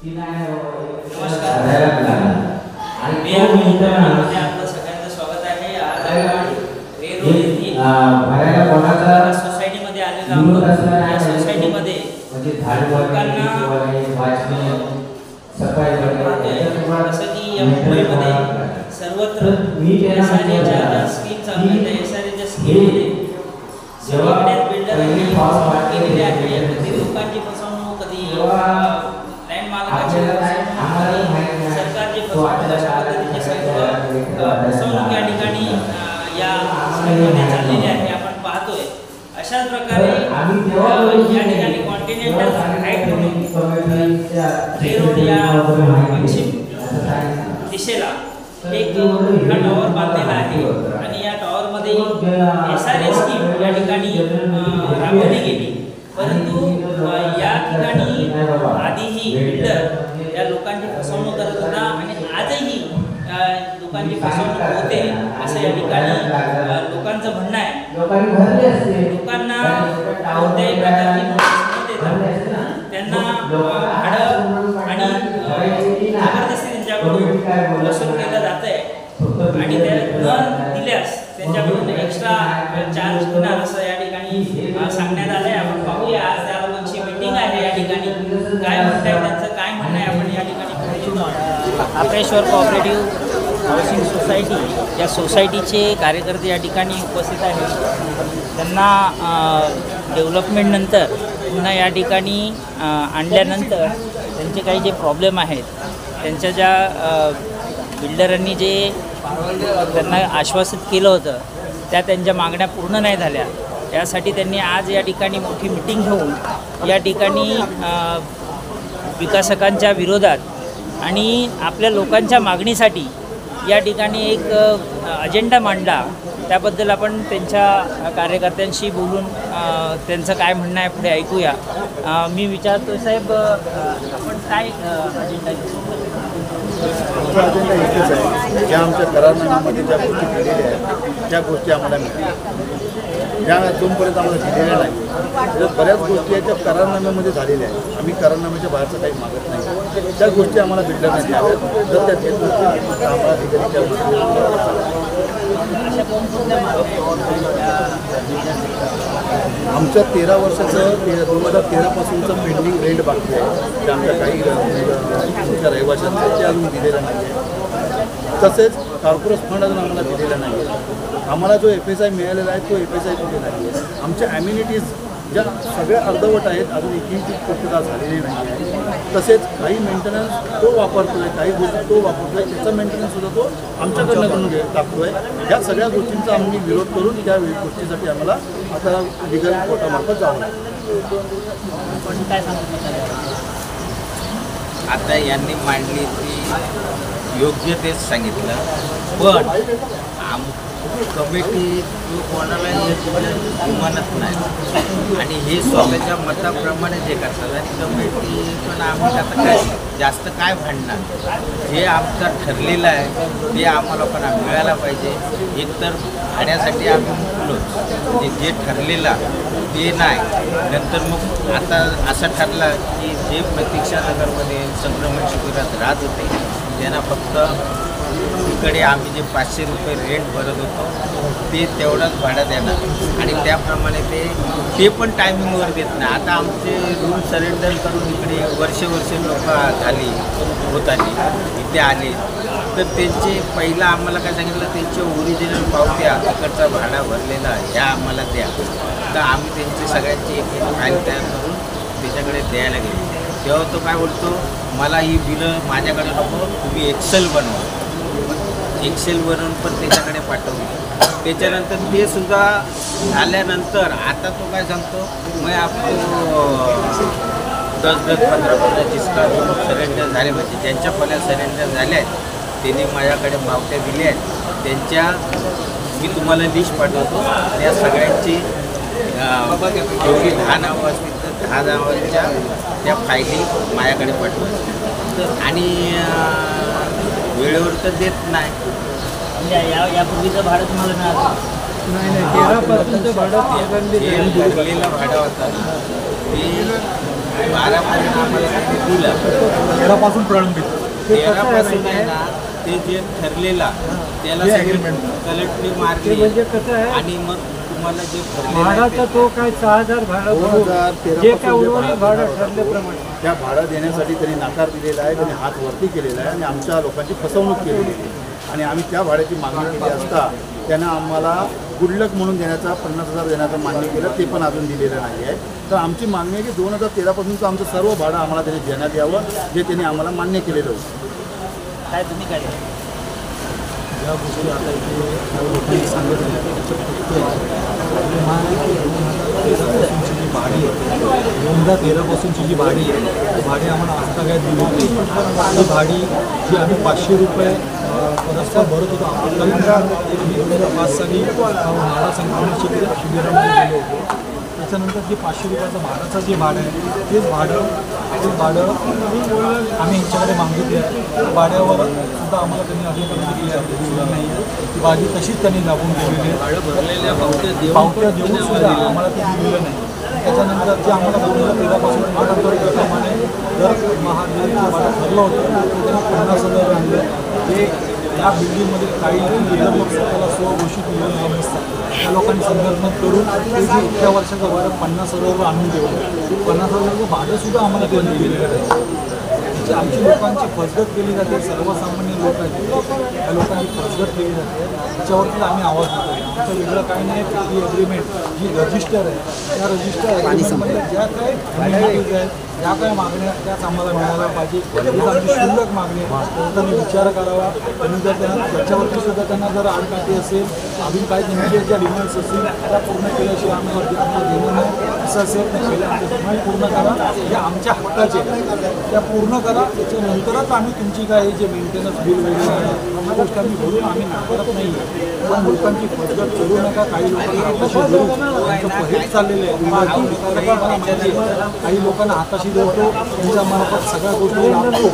नमस्कार मी आपलं सगळ्यांचं स्वागत आहे. आज रेरोड येथील सोसायटीमध्ये आलेलो आहोत. या सोसायटीमध्ये लोकांना जसं की या मुंबईमध्ये सर्वत्र एसआरएच्या ज्या स्कीम चालू आहेत त्या एसआरएच्या स्कीममध्ये सगळीकडे बिल्डरांनी फसवणूक केलेली आहे. कधी लोकांची फसवणूक, कधी लँड मालकाची फसवणूक, सरकारची फसवणूक, अशा पद्धतीची फसवणूक या ठिकाणी या स्कीममध्ये चाललेली आहे. आपण पाहतोय अशाच प्रकारे या ठिकाणी कॉन्टिनेंटल हाईट रेरोड या पश्चिम दिशेला एक मोठा टॉवर बांधलेला आहे आणि या टॉवरमध्ये एसआरएस स्कीम या ठिकाणी राबवली गेली. परंतु या ठिकाणी आधीही बिल्डर या लोकांची फसवणूक करत होता आणि आजही लोकांची फसवणूक होते असं या ठिकाणी लोकांचं म्हणणं आहे. लोकांना कोणत्याही प्रकारची नोटीस न देता त्यांना भाडं आणि जबरदस्ती त्यांच्याकडून वसूल केलं जात आहे आणि त्या न दिल्यास त्यांच्याकडून एक्स्ट्रा चार्ज होणार असं या ठिकाणी सांगण्यात आलं आहे. आपण पाहूया आज त्या लोकांची मीटिंग आहे या ठिकाणी काय म्हणत आहे, त्यांचं काय म्हणणं आहे आपण या ठिकाणी आपरेश्वर कोऑपरेटिव्ह हाऊसिंग सोसायटी या सोसायटीचे कार्यकर्ते या ठिकाणी उपस्थित आहेत. त्यांना डेव्हलपमेंटनंतर पुन्हा या ठिकाणी आणल्यानंतर त्यांचे काही जे प्रॉब्लेम आहेत, त्यांच्या ज्या बिल्डरांनी जे त्यांना आश्वासित केलं होतं त्या त्यांच्या मागण्या पूर्ण नाही झाल्या. त्यासाठी त्यांनी आज या ठिकाणी मोठी मिटिंग घेऊन या ठिकाणी विकासकांच्या विरोधात आणि आपल्या लोकांच्या मागणीसाठी या ठिकाणी एक अजेंडा मांडला. त्याबद्दल आपण त्यांच्या कार्यकर्त्यांशी बोलून त्यांचं काय म्हणणं आहे पुढे ऐकूया. मी विचारतो साहेब, आपण काय अजेंडा एकच आहे. ज्या आमच्या करारनाम्यामध्ये ज्या गोष्टी दिलेल्या आहेत त्या गोष्टी आम्हाला मिळाल्या, ज्या जोपर्यंत आम्हाला दिलेल्या नाही तर बऱ्याच गोष्टी आहेत त्या करारनाम्यामध्ये झालेल्या आहेत. आम्ही करारनाम्याच्या बाहेरचं काही मागत नाही. त्या गोष्टी आम्हाला बिल्डरने द्याव्यात. जर त्या देत नसतील तर आम्हाला आमच्या 13 वर्षाचं 2013पासूनचं पेंडिंग रेंट बाकी आहे. ते आमच्या काही आमच्या रहिवाशांचं ते अजून दिलेलं नाही आहे. तसेच कॉर्पोरेट फंड अजून आम्हाला दिलेला नाही आहे. आम्हाला जो FSI मिळालेला आहे तो FSI कुठे नाही आहे. आमच्या ॲम्युनिटीज ज्या सगळ्या अर्धवट आहेत, अजून एकही पूर्तता झालेली नाही आहे. तसेच काही मेंटेनन्स तो वापरतो आहे, काही गोष्टी तो वापरतो आहे, त्याचा मेंटेनन्ससुद्धा तो आमच्याकडनं करून टाकतो आहे. ह्या सगळ्या गोष्टींचा आम्ही विरोध करून त्या गोष्टीसाठी आम्हाला आता लिगल कोर्टामार्फत जावं लागतं. आता यांनी मांडली ती योग्य तेच सांगितलं, पण कमिटी कोणालाही जुमानत नाही आणि हे स्वतःच्या मताप्रमाणे जे करतात आणि कमिटी पण आम्ही आता काय जास्त काय भांडणार. जे आमचं ठरलेलं आहे ते आम्हाला पण मिळायला पाहिजे. एकतर भाड्यासाठी आम्ही मुकलोच, जे ठरलेलं ते नाही. नंतर मग आता असं ठरलं की जे प्रतीक्षा नगरमध्ये संक्रमण शिबिरात राहत होते त्यांना फक्त इकडे आम्ही जे 500 रुपये रेंट भरत होतो ते तेवढंच भाडं देणार आणि त्याप्रमाणे ते पण टायमिंगवर देत नाही. आता आमचे रूम सरेंडर करून इकडे वर्षे लोक झाली होतानी इथे आले तर त्यांचे पहिला आम्हाला काय सांगितलं, त्यांचे ओरिजिनल पावत्या तिकडचा भाडा भरलेला ह्या आम्हाला द्या. तर आम्ही त्यांची सगळ्यांची एक फाईल तयार करून त्याच्याकडे द्यायला गेलो. तेव्हा तो काय बोलतो, मला ही बिलं माझ्याकडे नको, तुम्ही एक्सेल बनवा. एक्सेलवरून पण त्याच्याकडे पाठवली. त्याच्यानंतर ते सुद्धा झाल्यानंतर आता तो काय सांगतो, मग आपण 10-15 जिसका सरेंडर झाले म्हणजे ज्यांच्या पहिल्या सरेंडर झाल्या आहेत त्यांनी माझ्याकडे पावत्या दिल्या आहेत. त्यांच्या मी तुम्हाला लिस्ट पाठवतो. त्या सगळ्यांची जेवढी 10 नावं असतील तर 10 नावांच्या त्या फायली माझ्याकडे पाठवतात आणि वेळेवर तर देत नाही. यापूर्वीचं भाडं तुम्हाला मिळालं नाही 13% भाडं भरलेलं भाडं होतं ते 12पर्यंत आम्हाला त्यांनी दिलं. 13पासून प्रलंबित. 13पासून आहे ना ते जे ठरलेला त्याला कलेक्टरी मारली म्हणजे कसं आहे आणि मग तुम्हाला जे भाडाचा तो काय 6000 भाडं 2013 जे काय उर्वरित भाडं ठरल्याप्रमाणे त्या भाडं देण्यासाठी त्यांनी नकार दिलेला आहे, त्यांनी हात वरती केलेला आहे आणि आमच्या लोकांची फसवणूक केलेली आहे. आणि आम्ही त्या भाड्याची मागणी केली असता त्यांना आम्हाला गुडलक म्हणून देण्याचा 50,000 देण्याचं मान्य केलं, ते पण अजून दिलेलं नाही आहे. तर आमची मागणी आहे की 2013पासूनचं आमचं सर्व भाडं आम्हाला त्यांनी देण्यात यावं, जे त्यांनी आम्हाला मान्य केलेलं होतं. काय तुम्ही काय ज्या गोष्टी आता इथे लोकांनी सांगितल्या त्याच्या पासूनची जी भाडी आहे 2013पासूनची जी भाडी आहे ती भाडी आम्हाला आजतागायत दिली होती. ती भाडी जी आम्ही 500 रुपये परस्पर भरत होतो. आम्ही 2005 साली माडा संक्रमण शिबिरामध्ये गेलो होतो. त्याच्यानंतर जे 500 रुपयाचं भाड्याचं जे भाडं आहे तेच भाडं आम्ही यांच्याकडे मागितले आहे. भाड्यावर सुद्धा आम्हाला त्यांनी अजूनपर्यंत दिलं नाही. ती भाडी तशीच त्यांनी लागून ठेवलेली आहे. भरलेल्या पावत्या देऊन सुद्धा आम्हाला ते दिलं नाही. त्याच्यानंतर जे आम्हाला 2013पासून त्याप्रमाणे जर महाविद्यालयाचं भाडं ठरलं होतं ते त्यांनी 50,000 आणलं. ते या बिल्डिंगमध्ये काही इतर लोक स्वतःला स्वघोषित निवडून नसतात. त्या लोकांनी संदर्भ करून ते जे इतक्या वर्षाचं भाडं 50,000 आणून ठेवलं. 50,000 भाडंसुद्धा आम्हाला त्यांनी दिलेलं आहे. आमची लोकांची फसगत केली जाते. सर्वसामान्य लोक आहेत त्या लोकांची फसगत केली जाते. त्याच्यावरती आम्ही आवाज देतो. आमचं वेगळं काही नाही. ही अग्रीमेंट जी रजिस्टर आहे त्या रजिस्टर अग्रीमेंटमध्ये ज्या काही ॲम्युनिटीज आहेत ज्या काही मागण्या त्याच आम्हाला मिळायला पाहिजे. हीच आमची क्षुल्लक मागणी आहे. त्यांनी विचार करावा. त्यांनी जर त्यांना त्याच्यावरती सुद्धा त्यांना जर आडकाठी असेल अजून काही त्यांचे ज्या डिमांड्स असतील त्या पूर्ण केल्याशिवाय आम्ही देणं नाही असं असेल तर पहिले आमचे डिमांड पूर्ण करा. जे आमच्या हक्काचे त्या पूर्ण करा. त्याच्यानंतरच आम्ही तुमची काय जे मेंटेनन्स बिल वगैरे आहे त्या गोष्टी आम्ही भरून आम्ही नाकारत नाही. पण लोकांची फसगत करू नका. काही लोकांना हाताशी धरू त्यांचं हेच चाललेलं आहे. काही लोकांना हाताशी धरतो त्यांच्या मार्फत सगळ्या गोष्टी लागतो.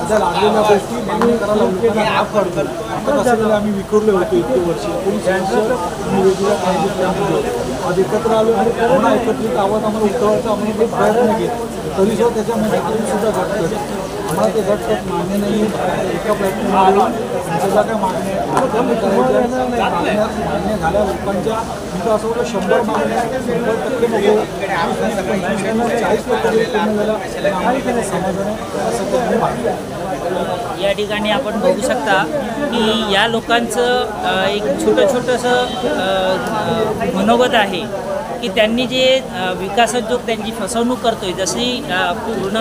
त्या लागलेल्या गोष्टी मागणी करायला लोकांना माफ करतो. आता कसं झालं आम्ही विखुरले होतो इतके वर्ष. कोणी आम्ही वेगवेगळ्या काही गोष्टी आम्ही होतो. आज एकत्र आलो आणि पूर्ण एकत्रित आवाज आम्हाला उठवायचा आम्ही ते प्रयत्न केले. तरीसुद्धा त्याच्यामध्ये अजून सुद्धा घटकट आम्हाला ते घटकट मान्य नाही आहे. एका प्रयत्न आलो ज्या काय मागण्या कमी करायच्या मान्य झाल्या लोकांच्या तिथं असं होतं 100 मागण्या 100% नको 40% पूर्ण झाला आम्हाला त्याला समाधान आहे असं त्यांनी मागलं. या ठिकाणी आपण बघू शकता की या लोकांचं एक छोटंसं मनोगत आहे की त्यांनी जे विकासोद्योग त्यांची फसवणूक करतोय. जशी पूर्ण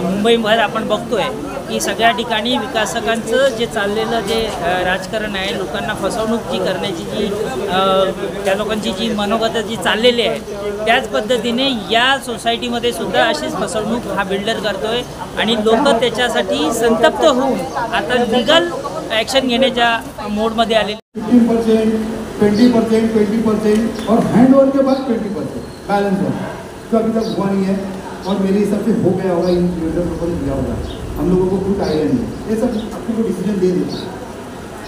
मुंबईभर आपण बघतोय की सगळ्या ठिकाणी विकासकांचं जे चाललेलं जे राजकारण आहे लोकांना फसवणूक जी करण्याची जी त्या लोकांची जी मनोगत जी चाललेली आहे त्याच पद्धतीने या सोसायटीमध्ये सुद्धा अशीच फसवणूक हा बिल्डर करतोय आणि लोक त्याच्यासाठी संतप्त होऊन आता लिगल ॲक्शन घेण्याच्या मोडमध्ये आले. 15%, 20% और हैंड ओवर के बाद 20% बैलेंस है जो अभी तक हुआ नहीं है और मेरे हिसाब से हो गया होगा. इन बिल्डर को दिया होगा. हम लोगों को कुछ आइडिया नहीं. ये सब आपको डिसीजन दे देता है.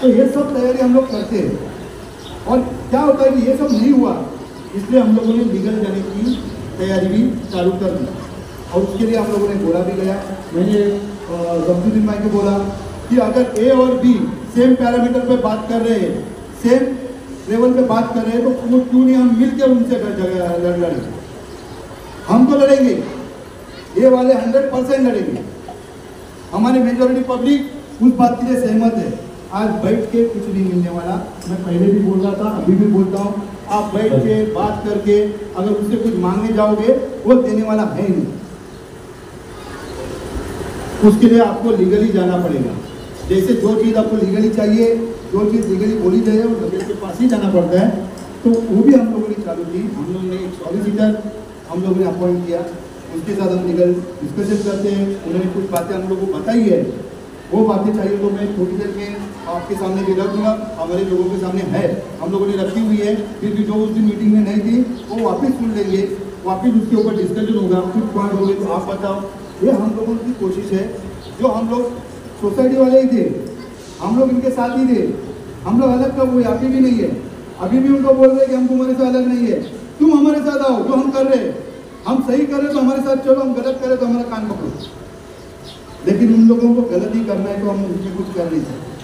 तो ये सब तैयारी हम लोग करते हैं और क्या होता है कि ये सब नहीं हुआ इसलिए हम लोगों ने लीगल जाने की तैयारी भी चालू कर दी. और उसके लिए हम लोगों ने बोला भी गया. मैंने जब्दुद्दीन भाई को बोला कि अगर ए और बी सेम पैरामीटर पे बात कर रहे हैं सेम लेवल पे बात कर रहे हैं तो क्यों नहीं हम मिलकर उनसे लड़ेंगे. हम तो लड़ेंगे. ये वाले 100% लड़ेंगे. हमारी मेजॉरिटी पब्लिक उस बात के लिए सहमत है. आज बैठ के कुछ नहीं मिलने वाला. मैं पहले भी बोल रहा था अभी भी बोलता हूँ. आप बैठ के बात करके अगर उससे कुछ मांगने जाओगे वो देने वाला है नहीं. उसके लिए आपको लीगली जाना पड़ेगा. जैसे जो चीज़ आपको लीगली चाहिए जो चीज़ लीगली बोली जाए वो जज के पास ही जाना पड़ता है. तो वो भी हम लोगों ने चालू की. हम लोगों ने एक सॉलिसिटर हम लोगों ने अपॉइंट किया. उसके साथ हम लीगल डिस्कशन करते हैं. उन्होंने कुछ बातें हम लोग को बताई है. वो बातें चाहिए तो मैं थोड़ी देर में आपके सामने भी रख दूँगा. हमारे लोगों के सामने है हम लोगों ने रखी हुई है. फिर भी जो उस दिन मीटिंग में नहीं थी वो वापस सुन लेंगे. वापस उसके ऊपर डिस्कशन होगा. कुछ पॉइंट होंगे तो आप बताओ. ये हम लोगों की कोशिश है. जो हम लोग सोसाइटी वाले ही थे हम लोग इनके साथ ही थे. हम लोग अलग कब हुए अभी भी नहीं है. अभी भी उनको बोल रहे हैं कि हम तुम्हारे से अलग नहीं है. तुम हमारे साथ आओ जो हम कर रहे हैं. हम सही करें तो हमारे साथ चलो, हम गलत करें तो हमारा कान पकड़ो, लेकिन उन लोगों को गलत ही करना है तो हम उसमें कुछ कर नहीं सकते।